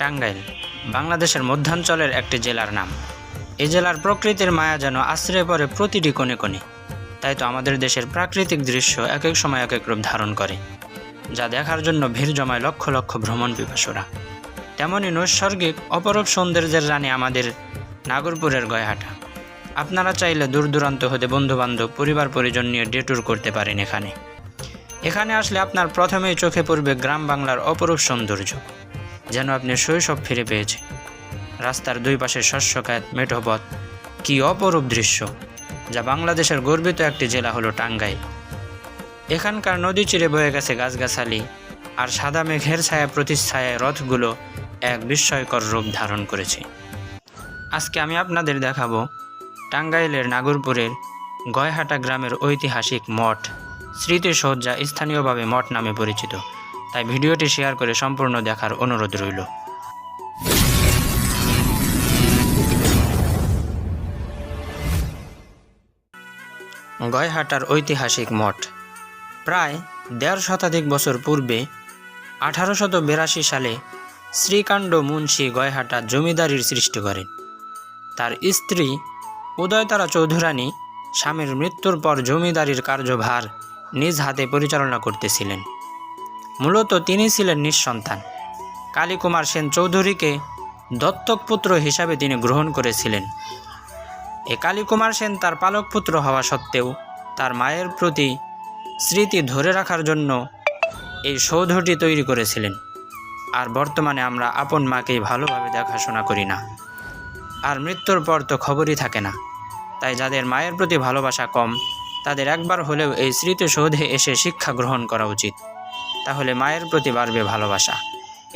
টাঙ্গাইল বাংলাদেশের মধ্যাঞ্চলের একটি জেলার নাম। এই জেলার প্রকৃতির মায়া যেন আশ্রয় পড়ে প্রতিটি কোণে কোণে। তাই তো আমাদের দেশের প্রাকৃতিক দৃশ্য এক এক সময় এক এক রূপ ধারণ করে, যা দেখার জন্য ভিড় জমায় লক্ষ লক্ষ ভ্রমণ পিপাসুরা। তেমনই নৈসর্গিক অপরূপ সৌন্দর্যের রানী আমাদের নাগরপুরের গয়হাটা। আপনারা চাইলে দূর দূরান্ত হতে বন্ধুবান্ধব পরিবার পরিজন নিয়ে ডে ট্যুর করতে পারেন। এখানে আসলে আপনার প্রথমেই চোখে পড়বে গ্রাম বাংলার অপরূপ সৌন্দর্য, যেন আপনি শৈশব ফিরে পেয়েছেন। রাস্তার দুই পাশে শস্যক্ষেত, মেঠো পথ, কী অপরূপ দৃশ্য, যা বাংলাদেশের গর্বিত একটি জেলা হলো টাঙ্গাইল। এখানকার নদী চিরে বয়ে গেছে গাছগাছালি, আর সাদা মেঘের ছায়া প্রতিচ্ছায়ায় রথগুলো এক বিস্ময়কর রূপ ধারণ করেছে। আজকে আমি আপনাদের দেখাবো টাঙ্গাইলের নাগরপুরের গয়হাটা গ্রামের ঐতিহাসিক মঠ স্মৃতিসৌধ, যা স্থানীয়ভাবে মঠ নামে পরিচিত। তাই ভিডিওটি শেয়ার করে সম্পূর্ণ দেখার অনুরোধ রইল। গয়হাটার ঐতিহাসিক মঠ প্রায় ১.৫ শতাধিক বছর পূর্বে ১৮৮২ সালে শ্রীকাণ্ড মুন্সি গয়হাটা জমিদারির সৃষ্টি করেন। তার স্ত্রী উদয়তারা চৌধুরানী স্বামীর মৃত্যুর পর জমিদারির কার্যভার নিজ হাতে পরিচালনা করতেছিলেন। মূলত তিনি ছিলেন নিঃসন্তান। কালীকুমার সেন চৌধুরীকে দত্তক পুত্র হিসাবে তিনি গ্রহণ করেছিলেন। এই কালীকুমার সেন তার পালক পুত্র হওয়া সত্ত্বেও তার মায়ের প্রতি স্মৃতি ধরে রাখার জন্য এই সৌধটি তৈরি করেছিলেন। আর বর্তমানে আমরা আপন মাকেই ভালোভাবে দেখাশোনা করি না, আর মৃত্যুর পর তো খবরই থাকে না। তাই যাদের মায়ের প্রতি ভালোবাসা কম, তাদের একবার হলেও এই স্মৃতিসৌধে এসে শিক্ষা গ্রহণ করা উচিত। তাহলে মায়ের প্রতি বাড়বে ভালোবাসা।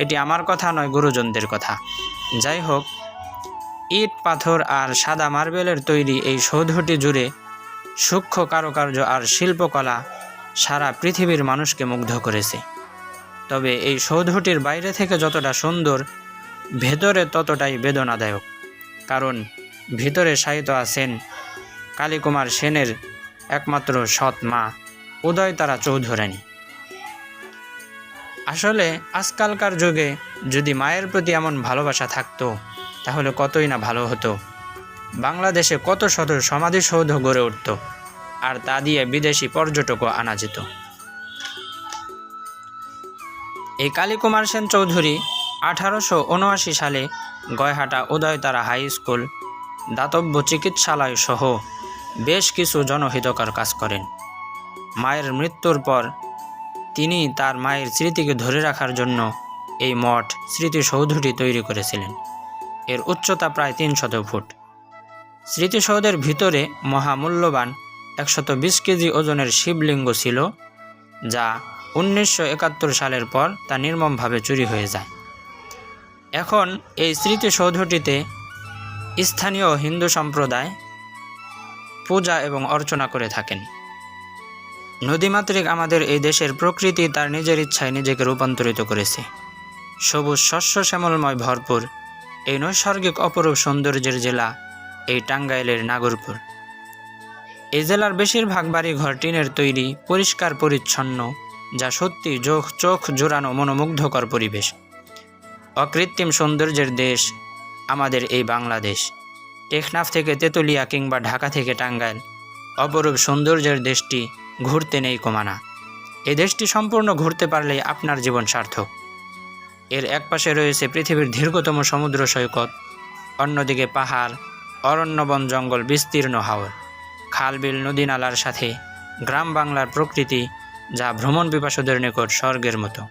এটি আমার কথা নয়, গুরুজনদের কথা। যাই হোক, ইট, পাথর আর সাদা মার্বেলের তৈরি এই সৌধটি জুড়ে সূক্ষ্ম কারুকার্য আর শিল্পকলা সারা পৃথিবীর মানুষকে মুগ্ধ করেছে। তবে এই সৌধটির বাইরে থেকে যতটা সুন্দর, ভেতরে ততটাই বেদনাদায়ক। কারণ ভিতরে শায়িত আছেন কালীকুমার সেনের একমাত্র সৎ মা উদয়তারা চৌধুরানী। আসলে আজকালকার যুগে যদি মায়ের প্রতি এমন ভালোবাসা থাকতো, তাহলে কতই না ভালো হতো। বাংলাদেশে কত শত সমাধিসৌধ গড়ে উঠত, আর তা দিয়ে বিদেশি পর্যটকও আনা যেত। এই কালীকুমার সেন চৌধুরী 1879 সালে গয়হাটা উদয়তারা হাই স্কুল, দাতব্য চিকিৎসালয় সহ বেশ কিছু জনহিতকর কাজ করেন। মায়ের মৃত্যুর পর তিনি তার মায়ের স্মৃতিকে ধরে রাখার জন্য এই মঠ স্মৃতিসৌধটি তৈরি করেছিলেন। এর উচ্চতা প্রায় 300 ফুট। স্মৃতিসৌধের ভিতরে মহামূল্যবান 120 কেজি ওজনের শিবলিঙ্গ ছিল, যা 1971 সালের পর তা নির্মমভাবে চুরি হয়ে যায়। এখন এই স্মৃতিসৌধটিতে স্থানীয় হিন্দু সম্প্রদায় পূজা এবং অর্চনা করে থাকেন। নদীমাতৃক আমাদের এই দেশের প্রকৃতি তার নিজের ইচ্ছায় নিজেকে রূপান্তরিত করেছে। সবুজ শস্য শ্যামলময় ভরপুর এই নৈসর্গিক অপরূপ সৌন্দর্যের জেলা এই টাঙ্গাইলের নাগরপুর। এই জেলার বেশিরভাগ বাড়িঘর টিনের তৈরি, পরিষ্কার পরিচ্ছন্ন, যা সত্যি চোখ জোড়ানো মনোমুগ্ধকর পরিবেশ। অকৃত্রিম সৌন্দর্যের দেশ আমাদের এই বাংলাদেশ। টেকনাফ থেকে তেঁতুলিয়া কিংবা ঢাকা থেকে টাঙ্গাইল, অপরূপ সৌন্দর্যের দেশটি ঘুরতে নেই কমানা। এই দেশটি সম্পূর্ণ ঘুরতে পারলেই আপনার জীবন সার্থক। এর একপাশে রয়েছে পৃথিবীর দীর্ঘতম সমুদ্র সৈকত, অন্যদিকে পাহাড়, অরণ্য, বন জঙ্গল, বিস্তীর্ণ হাওর, খাল, বিল, নদী নালার সাথে গ্রাম বাংলার প্রকৃতি, যা ভ্রমণ পিপাসুদের নিকট স্বর্গের মতো।